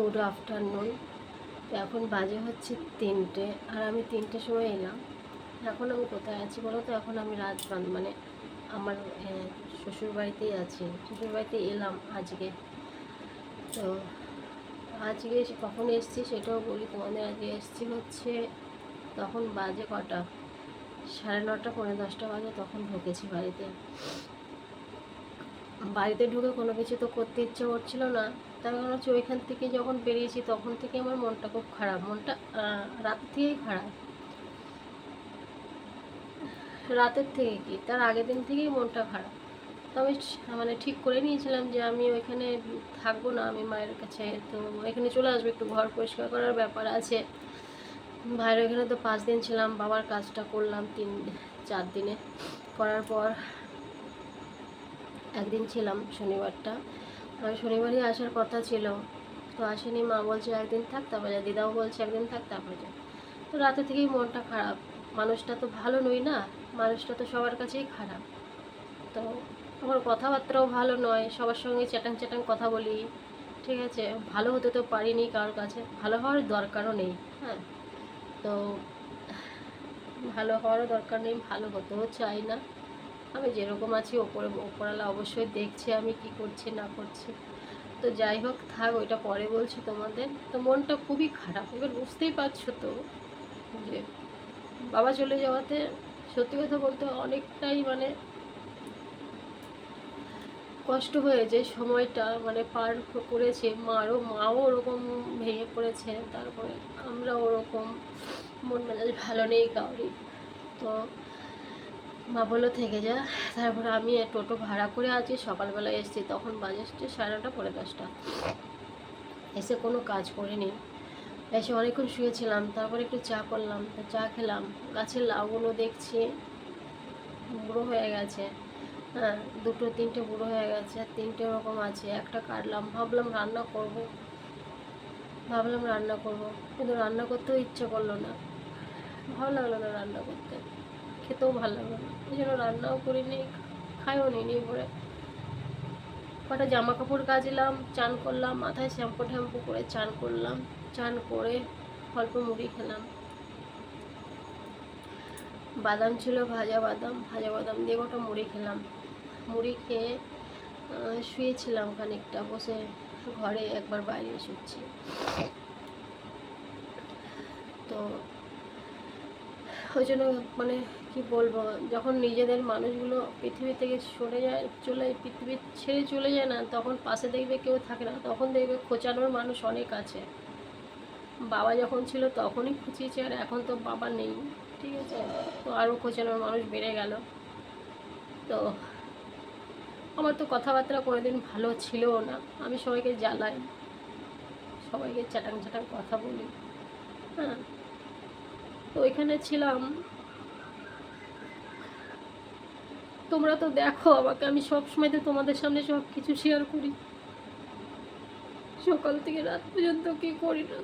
Good afternoon. তো এখন বাজে হচ্ছে 3টে, আর আমি 3টের সময় এলাম। এখন আমি কোথায় আছি বলো তো? এখন আমি মানে আমার শ্বশুরবাড়িতেই আছি। শ্বশুরবাড়িতে এলাম আজকে। তো আজকে কখন এসেছি সেটাও বলি তোমাদের। আজকে এসেছি হচ্ছে, তখন বাজে কটা, 9:30 9:45 বাজে, তখন ঢুকেছি বাড়িতে। বাড়িতে ঢুকে কোনো কিছু তো করতে ইচ্ছে করছিল না। তার কারণ হচ্ছে ওইখান থেকে যখন বেরিয়েছি তখন থেকে আমার মনটা খুব খারাপ। মনটা রাত থেকেই খারাপ। রাতের থেকে কি, তার আগের দিন থেকেই মনটা খারাপ। তো আমি মানে ঠিক করে নিয়েছিলাম যে আমি ওইখানে থাকবো না, আমি মায়ের কাছে। তো এখানে চলে আসবো, একটু ঘর পরিষ্কার করার ব্যাপার আছে। ভাইয়ের ওইখানে তো 5 দিন ছিলাম, বাবার কাজটা করলাম 4 দিনে। করার পর একদিন ছিলাম শনিবারটা। আমি শনিবারই আসার কথা ছিল, তো আসেনি। মা বলছে একদিন থাক, তারপরে যা। দিদাও বলছে একদিন থাক, তারপরে যা। তো রাতে থেকেই মনটা খারাপ। মানুষটা তো ভালো নই না, মানুষটা তো সবার কাছেই খারাপ। তো আমার কথাবার্তাও ভালো নয়, সবার সঙ্গে চ্যাটাং চ্যাটাং কথা বলি। ঠিক আছে, ভালো হতে তো পারিনি কারোর কাছে, ভালো হওয়ার দরকারও নেই। হ্যাঁ, তো ভালো হওয়ারও দরকার নেই, ভালো হতেও চাই না। আমি যেরকম আছি, ওপরওয়ালা অবশ্যই দেখছে আমি কি করছি না করছি। তো যাই হোক, থাক, ওইটা পরে বলছি তোমাদের। তো মনটা খুবই খারাপ। এবার বুঝতেই পারছো তো যে বাবা চলে যাওয়াতে সত্যি কথা বলতে অনেকটাই মানে কষ্ট হয়েছে। সময়টা মানে পার করেছে, মাও ওরকম ভেঙে পড়েছে, তারপরে আমরা ওরকম, মন মেজাজ ভালো নেই কাউরি। তো মা বললো থেকে যা। তারপরে আমি টোটো ভাড়া করে আজকে সকালবেলা এসেছি, তখন বাজে 9:30 পৌনে 10টা। এসে কোনো কাজ করিনি, এসে অনেকক্ষণ শুয়েছিলাম। তারপরে একটু চা করলাম, তো চা খেলাম। গাছের লাউগুলো দেখছি বুড়ো হয়ে গেছে। হ্যাঁ, 2 3টে বুড়ো হয়ে গেছে, 3টে ওরকম আছে। একটা কাটলাম, ভাবলাম রান্না করব, কিন্তু রান্না করতেও ইচ্ছে করলো না, ভালো লাগলো না রান্না করতে, খেতেও ভালো লাগলো না। এই জন্য রান্নাও করিনি, খাইও নি করে। কটা জামা কাপড় কাচলাম, চান করলাম, মাথায় শ্যাম্পু করে চান করলাম। চান করে অল্প মুড়ি খেলাম। বাদাম ছিল, ভাজা বাদাম দিয়ে গোটা মুড়ি খেলাম। মুড়ি খেয়ে শুয়েছিলাম খানিকটা বসে, ঘরে একবার বাইরে শুচ্ছি। তো ওই জন্য মানে কি বলবো, যখন নিজেদের মানুষগুলো পৃথিবী থেকে পৃথিবী ছেড়ে চলে যায় না, তখন পাশে দেখবে কেউ থাকে না, তখন দেখবে খোঁচানোর মানুষ অনেক আছে। বাবা যখন ছিল তখনই খুঁচিয়েছে, আর এখন তো বাবা নেই। ঠিক আছে, তো আরও খোঁচানোর মানুষ বেড়ে গেল। তো আমার তো কথাবার্তা কোনোদিন ভালো ছিলও না, আমি সবাইকে জ্বালাই, সবাইকে চ্যাটাং চ্যাটাং কথা বলি। হ্যাঁ, তো ওইখানে ছিলাম। তোমরা তো দেখো আমাকে, আমি সব সময় তো তোমাদের সামনে সব কিছু শেয়ার করি, সকাল থেকে রাত পর্যন্ত কি করি না।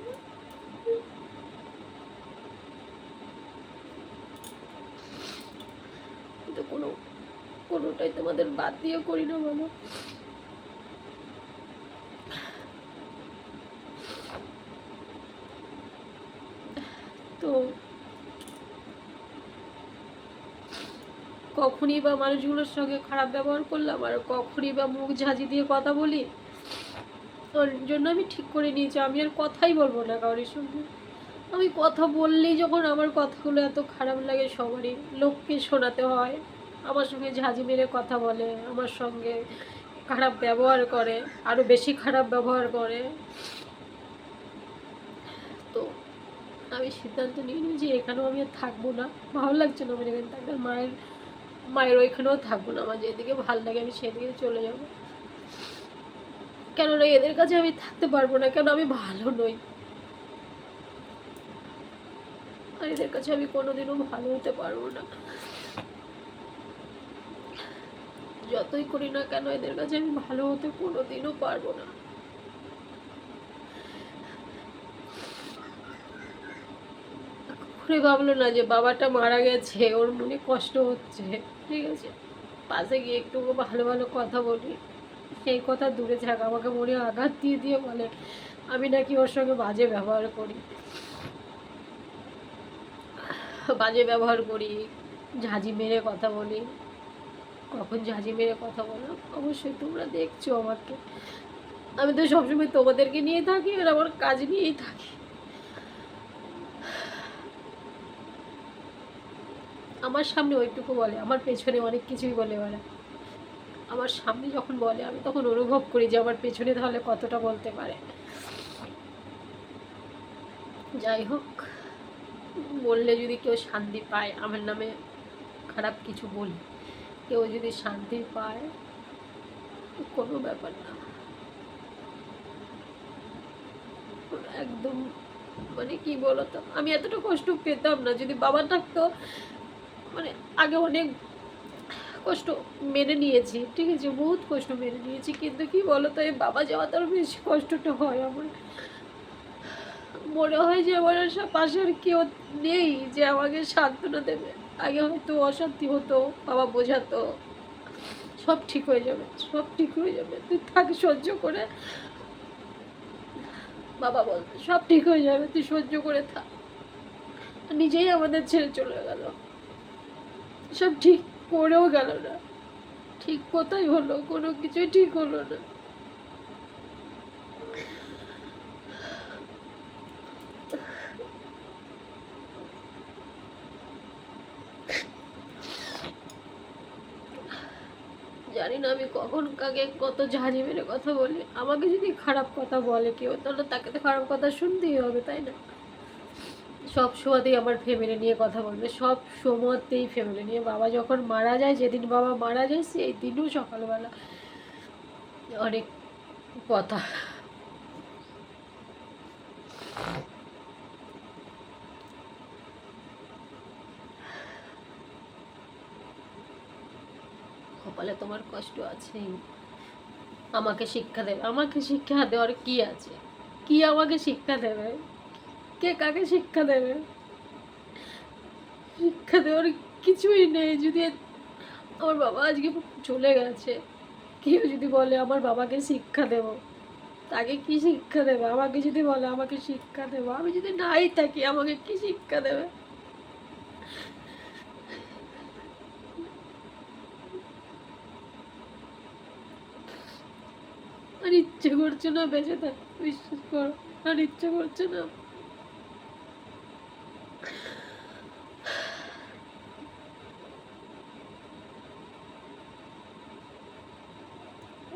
কিন্তু কোনোটাই তোমাদের বাদ দিয়ে করি না বলো। তো কখনই বা মানুষগুলোর সঙ্গে খারাপ ব্যবহার করলাম, আর কখনই বা মুখ ঝাঁঝি দিয়ে কথা বলি। ওর জন্য আমি ঠিক করে নিয়েছি আমি আর কথাই বলবো না কারোর সঙ্গে। আমি কথা বললেই যখন আমার কথাগুলো এত খারাপ লাগে, সবারই লোককে শোনাতে হয়, আমার সঙ্গে ঝাঁঝি মেরে কথা বলে, আমার সঙ্গে খারাপ ব্যবহার করে, আরও বেশি খারাপ ব্যবহার করে। তো আমি সিদ্ধান্ত নিয়ে নিই যে এখানেও আমি আর থাকবো না, ভালো লাগছে না আমার এখানে থাকতে। মায়ের ওইখানেও থাকবো না, আমার যেদিকে ভালো লাগে আমি সেদিকে চলে যাবো। কেননা এদের কাছে আমি থাকতে পারবো না, কেন আমি ভালো নই, আর এদের কাছে আমি কোনোদিনও ভালো হতে পারবো না। যতই করি না কেন এদের কাছে আমি ভালো হতে কোনোদিনও পারবো না। কখনোই ভাবলো না যে বাবাটা মারা গেছে, ওর মনে কষ্ট হচ্ছে। ঠিক আছে, পাশে গিয়ে একটু ভালো ভালো কথা বলি, সেই কথা দূরে থাক, আমাকে মনে আঘাত দিয়ে দিয়ে বলে আমি নাকি ওর সঙ্গে বাজে ব্যবহার করি, ঝাঁঝি মেরে কথা বলি। কখন ঝাঁঝি মেরে কথা বলো অবশ্যই তোমরা দেখছো আমাকে। আমি তো সবসময় তোমাদেরকে নিয়ে থাকি আর আমার কাজ নিয়েই থাকি। আমার সামনে ওইটুকু বলে, আমার পেছনে অনেক কিছুই বলে বেড়ায়। আমার সামনে যখন বলে আমি তখন অনুভব করি যে আমার পেছনে তাহলে কতটা বলতে পারে। যাই হোক, বললে যদি কেউ শান্তি পায়, আমার নামে খারাপ কিছু বলি কেউ যদি শান্তি পায়, কোনো ব্যাপার না। একদম মানে কি বলতো, আমি এতটা কষ্ট পেতাম না যদি বাবা থাকতো। মানে আগে অনেক কষ্ট মেনে নিয়েছি, ঠিক আছে, বহুত কষ্ট মেনে নিয়েছি, কিন্তু কি বলতো এই বাবা যাওয়া তার বেশি কষ্টটা হয় আমার। মনে হয় যে আমার পাশে আর কেউ নেই যে আমাকে সান্ত্বনা দেবে। আগে হয়তো অশান্তি হতো, বাবা বোঝাতো সব ঠিক হয়ে যাবে, সব ঠিক হয়ে যাবে, তুই থাক সহ্য করে। বাবা বলতো সব ঠিক হয়ে যাবে, তুই সহ্য করে থাক। নিজেই আমাদের ছেড়ে চলে গেল, সব ঠিক করেও গেল না। ঠিক কোথায় হলো, কোনো কিছুই ঠিক হলো না। জানি না আমি কখন কাকে কত ঝাঁঝি মেরে কথা বলি। আমাকে যদি খারাপ কথা বলে কেউ, তাহলে তাকে তো খারাপ কথা শুনতেই হবে, তাই না? সব সময়তেই আমার ফ্যামিলি নিয়ে কথা বলবে, সব সময়তেই ফ্যামিলি নিয়ে। বাবা যখন মারা যায়, যেদিন বাবা মারা যায় সেই দিনও সকালবেলা অনেক কথা। কপালে তোমার কষ্ট আছেই। আমাকে শিক্ষা দেবে, আমাকে শিক্ষা দেওয়ার কি আছে? কি আমাকে শিক্ষা দেবে? কে কাকে শিক্ষা দেবে? শিক্ষা দেওয়ার কিছুই নেই। যদি আমার বাবা আজকে চলে গেছে, কেউ যদি বলে আমার বাবাকে শিক্ষা দেব, তাকে কি শিক্ষা দেবে? আমাকে যদি বলে আমাকে শিক্ষা দেবো, আমি যদি নাই থাকি আমাকে কি শিক্ষা দেবে? আর ইচ্ছে করছে না বেঁচে থাকতে, বিশ্বাস করো, আর ইচ্ছে করছে না।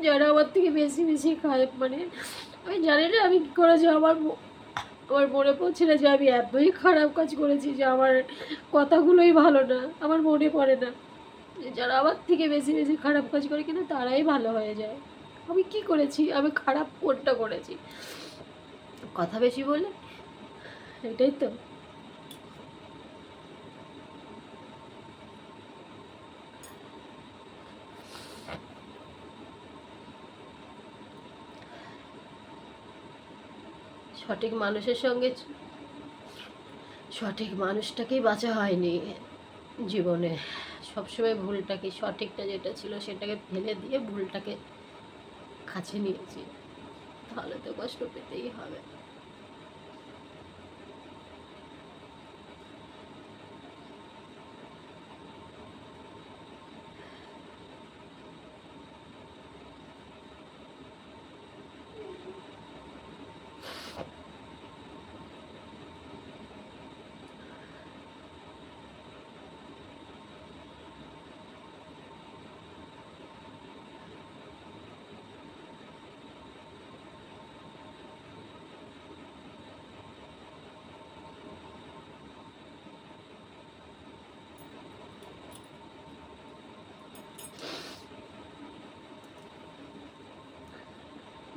যারা আমার থেকে বেশি বেশি খায়, মানে আমি জানি না আমি কি করেছি। আমার আমার মনে পড়ছে না যে আমি এতই খারাপ কাজ করেছি যে আমার কথাগুলোই ভালো না, আমার মনে পড়ে না। যারা আমার থেকে বেশি বেশি খারাপ কাজ করে কিনা তারাই ভালো হয়ে যায়। আমি কি করেছি? আমি খারাপ কোনটা করেছি? কথা বেশি বলে, এটাই তো। সঠিক মানুষের সঙ্গে, সঠিক মানুষটাকেই বাঁচা হয়নি জীবনে। সবসময় ভুলটাকে, সঠিকটা যেটা ছিল সেটাকে ফেলে দিয়ে ভুলটাকে কাছে নিয়েছি, তাহলে তো কষ্ট পেতেই হবে।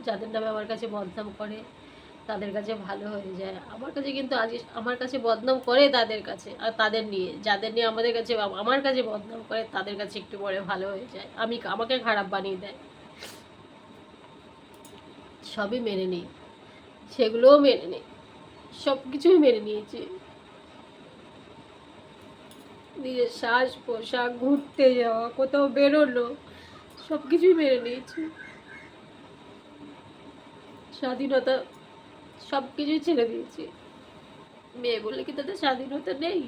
যাদের নামে আমার কাছে বদনাম করে তাদের কাছে ভালো হয়ে যায়, আমার কাছে কিন্তু আজ আমার কাছে বদনাম করে তাদের কাছে, আর তাদের নিয়ে যাদের নিয়ে আমাদের কাছে আমার কাছে বদনাম করে তাদের কাছে একটু পরে ভালো হয়ে যায়, আমাকে খারাপ বানিয়ে দেয়। সবই মেনে নিই, সেগুলোও মেনে নিই, সব কিছুই মেনে নিয়েছি। নিজের শ্বাস পোশাক, ঘুরতে যাওয়া, কোথাও বেরোনো, সব কিছুই মেনে নিয়েছি। স্বাধীনতা সব কিছুই ছেড়ে দিয়েছি। মেয়ে বলে কি তাদের স্বাধীনতা নেই?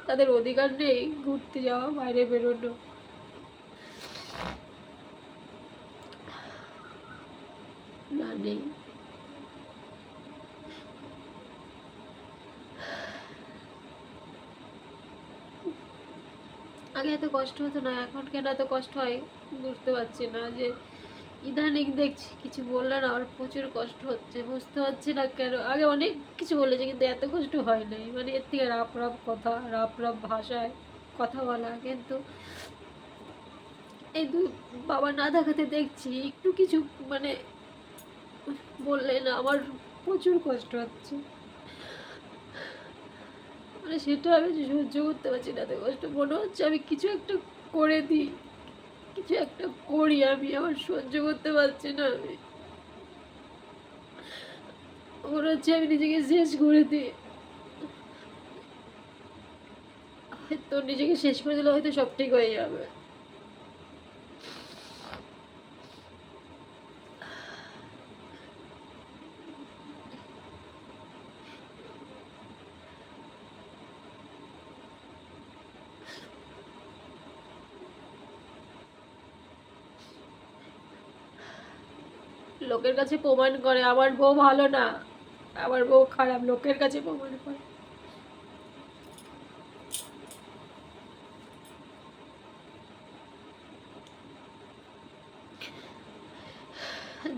তাদের অধিকার নেই ঘুরতে যাওয়া, বাইরে বেরোনো? না, নেই। আগে এত কষ্ট হতো না, এখন কেন এত কষ্ট হয় বুঝতে পারছি না। যে ইদানিং দেখছি কিছু বললে না আমার প্রচুর কষ্ট হচ্ছে, বুঝতে পারছি না কেন। আগে অনেক কিছু বলেছে কিন্তু এত কষ্ট হয় নাই, মানে এর থেকে রাপ রাপ কথা, রাপ রাপ ভাষায় কথা বলা। কিন্তু এই দুই বাবা না দেখাতে দেখছি একটু কিছু মানে বললে না আমার প্রচুর কষ্ট হচ্ছে। মানে সেটা আমি সহ্য করতে পারছি না, এত কষ্ট। মনে হচ্ছে আমি কিছু একটা করে দিই, কিছু একটা করি, আমি আমার সহ্য করতে পারছি না। আমি মনে হচ্ছে আমি নিজেকে শেষ করে দিই। হয়তো নিজেকে শেষ করে দিলে হয়তো সব ঠিক হয়ে যাবে। লোকের কাছে প্রমাণ করে আমার বউ ভালো না, আমার বউ খারাপ, লোকের কাছে প্রমাণ করে।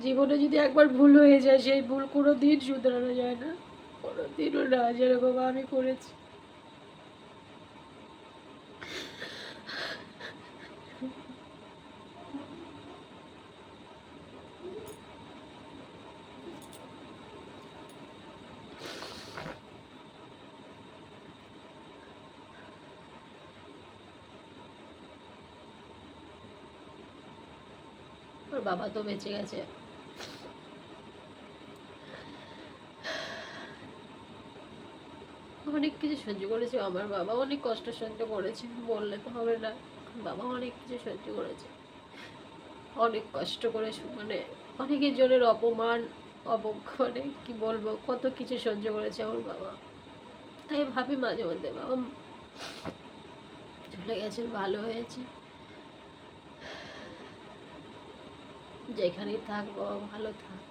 জীবনে যদি একবার ভুল হয়ে যায় সেই ভুল কোনো দিন শুধরানো যায় না, কোনো দিনও না, যেরকম আমি করেছি। ওর বাবা তো বেঁচে গেছে। অনেক কিছু সহ্য করেছে আমার বাবা, অনেক কষ্ট সহ্য করেছে, বললে তো হবে না। বাবা অনেক কিছু সহ্য করেছে, অনেক কষ্ট করে, মানে অনেকের জনের অপমান, মানে কি বলবো, কত কিছু সহ্য করেছে আমার বাবা। তাই ভাবি মাঝে মধ্যে বাবা চলে গেছেন, ভালো হয়েছে। যেখানেই থাক বাবা ভালো থাক,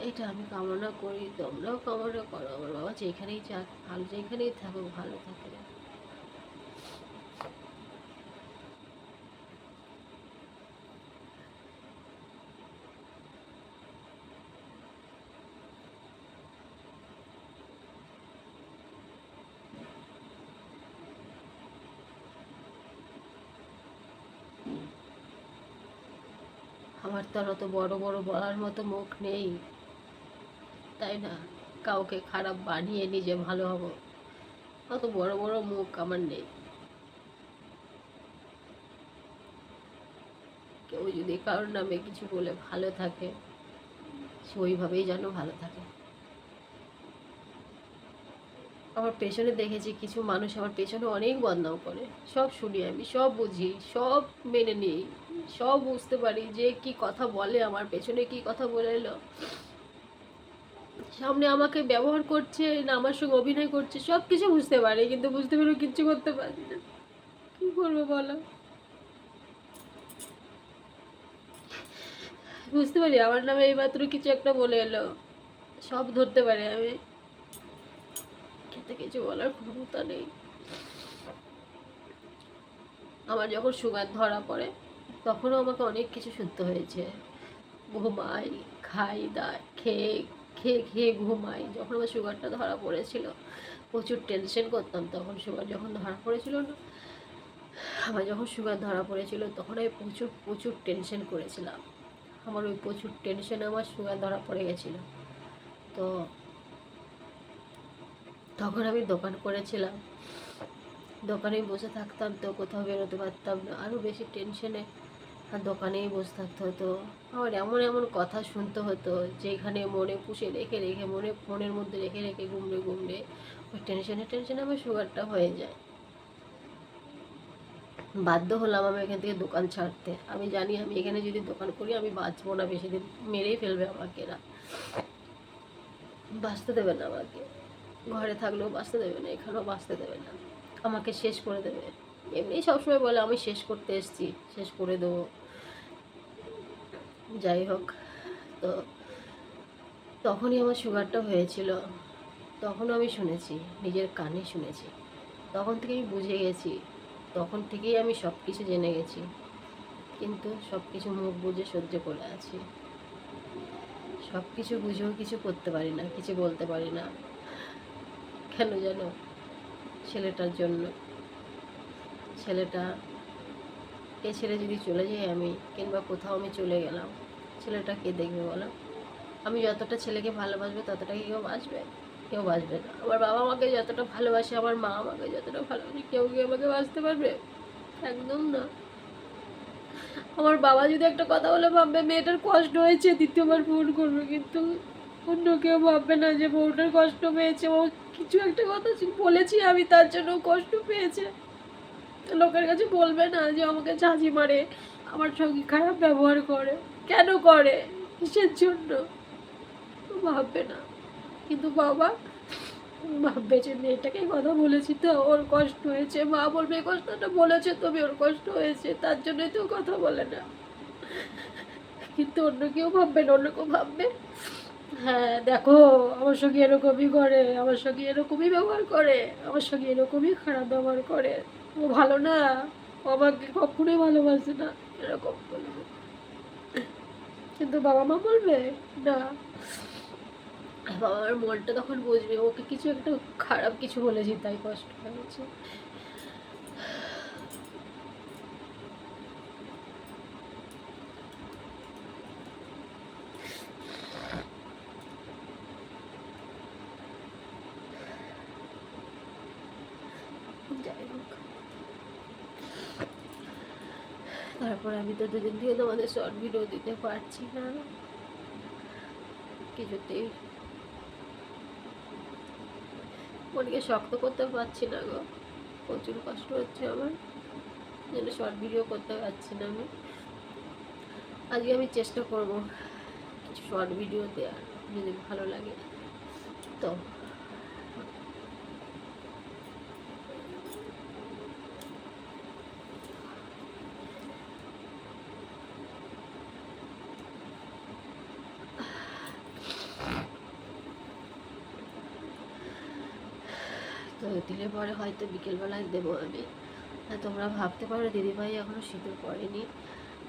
এটা আমি কামনা করি, তোমরাও কামনা করো আমার বাবা যেখানেই যাক ভালো, যেখানেই থাকুক ভালো থাকে। আমার তো আর অত বড় বড় বলার মতো মুখ নেই, তাই না? কাউকে খারাপ বানিয়ে নিজে ভালো হব, অত বড় বড় মুখ আমার নেই। কেউ যদি কারোর নামে কিছু বলে ভালো থাকে, সে ওইভাবেই যেন ভালো থাকে। আমার পেছনে দেখেছি কিছু মানুষ আমার পেছনে অনেক বদনাম করে, সব শুনি আমি, সব বুঝি, সব মেনে নিই, সব বুঝতে পারি যে কি কথা বলে, আমার পেছনে কি কথা বলে এলো, সামনে আমাকে ব্যবহার করছে না আমার সঙ্গে অভিনয় করছে, সব কিছু বুঝতে পারি, কিন্তু বুঝতে পেরেও কিচ্ছু করতে পারি না। কি করবো বলো? বুঝতে পারি আমার নামে এইমাত্র কিছু একটা বলে এলো, সব ধরতে পারি আমি, খেতে কিছু বলার ক্ষমতা নেই। আমার যখন সুগার ধরা পড়ে তখনও আমাকে অনেক কিছু শুনতে হয়েছে। ঘুমাই, খাই, দায় খেয়ে খেয়ে খেয়ে ঘুমাই। যখন আমার সুগারটা ধরা পড়েছিল প্রচুর টেনশন করতাম। তখন সুগার যখন ধরা পড়েছিল না, আমার যখন সুগার ধরা পড়েছিল তখন আমি প্রচুর প্রচুর টেনশন করেছিলাম। আমার ওই প্রচুর টেনশনে আমার সুগার ধরা পড়ে গেছিলো। তো তখন আমি দোকান করেছিলাম, দোকানেই বসে থাকতাম, তো কোথাও বেরোতে পারতাম না, আরও বেশি টেনশনে আর দোকানেই বসে থাকতে হতো। আমার এমন এমন কথা শুনতে হতো যেখানে মনে পুষে রেখে রেখে, মনের মধ্যে রেখে রেখে গুমড়ে গুমড়ে ওই টেনশনে টেনশনে আমার সুগারটা হয়ে যায়। বাধ্য হলাম আমি এখান থেকে দোকান ছাড়তে। আমি জানি আমি এখানে যদি দোকান করি আমি বাঁচবো না বেশি দিন, মেরেই ফেলবে আমাকে এরা। বাঁচতে দেবে না আমাকে, ঘরে থাকলেও বাঁচতে দেবে না, এখানেও বাঁচতে দেবে না, আমাকে শেষ করে দেবে। এমনি সবসময় বলে আমি শেষ করতে এসেছি, শেষ করে দেবো। যাই হোক, তো তখনই আমার সুগারটা হয়েছিল, তখনও আমি শুনেছি, নিজের কানে শুনেছি, তখন থেকেই বুঝে গেছি, তখন থেকেই আমি সব কিছু জেনে গেছি, কিন্তু সব কিছু মুখ বুঝে সহ্য করে আছি। সব কিছু বুঝেও কিছু করতে পারি না, কিছু বলতে পারি না। কেন জানো? ছেলেটার জন্য। ছেলেটা, এ ছেলে যদি চলে যাই আমি, কিংবা কোথাও আমি চলে গেলাম, ছেলেটা কে দেখবে বলো? আমি যতটা ছেলেকে ভালোবাসবে ততটা কি কেউ বাসবে? কেউ বাসবে না। আমার বাবা আমাকে যতটা ভালোবাসে, আমার মা আমাকে যতটা ভালোবাসে, কেউ কি আমাকে বাঁচতে পারবে? একদম না। আমার বাবা যদি একটা কথা বলে ভাববে মেয়েটার কষ্ট হয়েছে, দ্বিতীয়বার ফোন করবে, কিন্তু অন্য কেউ ভাববে না যে বউটার কষ্ট পেয়েছে, ও কিছু একটা কথা বলেছি আমি, তার জন্য কষ্ট পেয়েছে। লোকের কাছে বলবে না যে আমাকে ঝাঁঝি মারে, আমার সঙ্গে খারাপ ব্যবহার করে, কেন করে, কিসের জন্য, ভাববে না। কিন্তু বাবা ভাববে যে মেয়েটাকে কথা বলেছি তো ওর কষ্ট হয়েছে, মা বলবে এই কষ্টটা বলেছে তুমি, ওর কষ্ট হয়েছে, তার জন্যই তো কথা বলে না। কিন্তু অন্য কেউ ভাববে না, অন্য কেউ ভাববে হ্যাঁ দেখো আমার সঙ্গে এরকমই করে, আমার সঙ্গে এরকমই ব্যবহার করে, আমার সঙ্গে এরকমই খারাপ ব্যবহার করে, ও ভালো না, ও আমাকে কখনোই ভালোবাসে না, এরকম বলবে। কিন্তু বাবা মা বলবে না। বাবা মার মনটা তখন বুঝবে ওকে কিছু একটা খারাপ কিছু বলেছি তাই কষ্ট হয়েছে। যাই হোক, তারপর আমি তো দুদিন থেকে তোমাদের শর্ট ভিডিও দিতে পারছি না, কিছুতেই মনকে শক্ত করতে পারছি না গো, প্রচুর কষ্ট হচ্ছে আমার, যেন শর্ট ভিডিও করতে পারছি না আমি। আজকে আমি চেষ্টা করব কিছু শর্ট ভিডিও দেওয়ার, যদি ভালো লাগে তো। তো দিলে পরে হয়তো বিকেলবেলায় দেবো আমি। আর তোমরা ভাবতে পারো দিদিভাই এখনও সিঁদুর পড়েনি,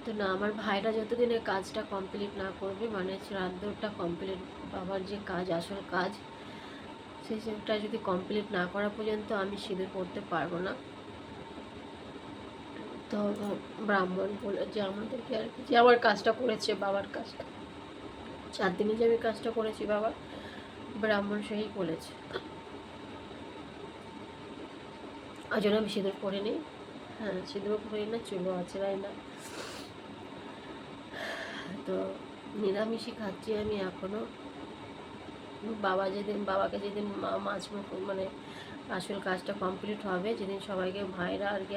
তো না, আমার ভাইরা যতদিনে কাজটা কমপ্লিট না করবে, মানে শ্রাদ্ধটা কমপ্লিট, বাবার যে কাজ, আসল কাজ, সেটা যদি কমপ্লিট না করা পর্যন্ত আমি সিঁদুর পড়তে পারবো না। তো ব্রাহ্মণ বলে যে আমাদেরকে আর কি, যে আমার কাজটা করেছে, বাবার কাজটা 4 দিনে যে আমি কাজটা করেছি, বাবা ব্রাহ্মণ সেই বলেছে, ওই জন্য আমি সিঁদুর পরিনি। হ্যাঁ, সিঁদুরও পরি না, চুলও আঁচড়াই না। তো নিরামিষই খাচ্ছি আমি এখনও। বাবাকে যেদিন মাছ মানে আসল কাজটা কমপ্লিট হবে, যেদিন সবাইকে ভাইরা আর কি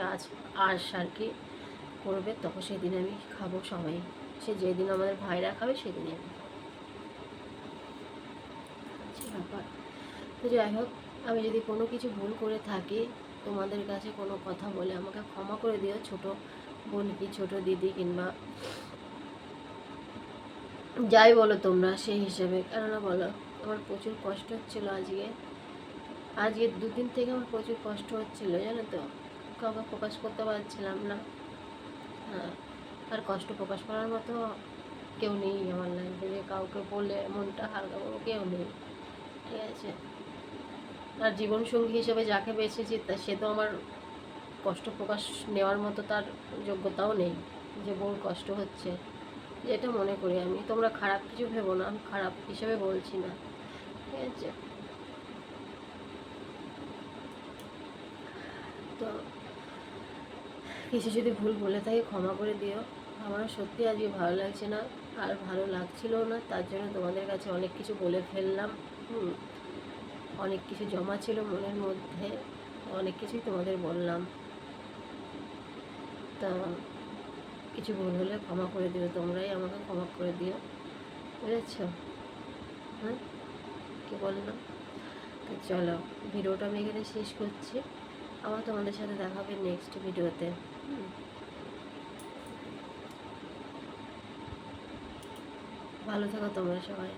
আর কি করবে, তখন সেদিন আমি খাবো সবাই। সে যেদিন আমাদের ভাইরা খাবে সেদিনই আমি খাবো, ব্যাপার। তো যাই হোক, আমি যদি কোনো কিছু ভুল করে থাকি, তোমাদের কাছে কোনো কথা বলে আমাকে ক্ষমা করে দিও, ছোট বোন কি ছোট দিদি কিংবা যাই বলো তোমরা সেই হিসেবে। কেননা বলো, আমার প্রচুর কষ্ট হচ্ছিলো আজকে 2 দিন থেকে আমার প্রচুর কষ্ট হচ্ছিলো, জানো তো, কাউকে প্রকাশ করতে পারছিলাম না। হ্যাঁ, আর কষ্ট প্রকাশ করার মতো কেউ নেই আমার লাইফে, যে কাউকে বলে মনটা হালকা করবো, কেউ নেই, ঠিক আছে। আর জীবনসঙ্গী হিসেবে যাকে বেছেছি তা সে তো আমার কষ্ট প্রকাশ নেওয়ার মতো তার যোগ্যতাও নেই, যে বউর কষ্ট হচ্ছে, যেটা মনে করি আমি। তোমরা খারাপ কিছু ভেবো না, আমি খারাপ হিসেবে বলছি না, ঠিক আছে। তো কিছু যদি ভুল বলে থাকি ক্ষমা করে দিও। আমারও সত্যি আজকে ভালো লাগছে না, আর ভালো লাগছিলও না, তার জন্য তোমাদের কাছে অনেক কিছু বলে ফেললাম। অনেক কিছু জমা ছিল মনের মধ্যে, অনেক কিছুই তোমাদের বললাম। তা কিছু ভুল হলে ক্ষমা করে দিও, তোমরাই আমাকে ক্ষমা করে দিও, বুঝেছ। হ্যাঁ, কি বললাম? তো চলো, ভিডিওটা আমি এখানে শেষ করছি। আবার তোমাদের সাথে দেখা হবে নেক্সট ভিডিওতে। ভালো থাকো তোমরা সবাই।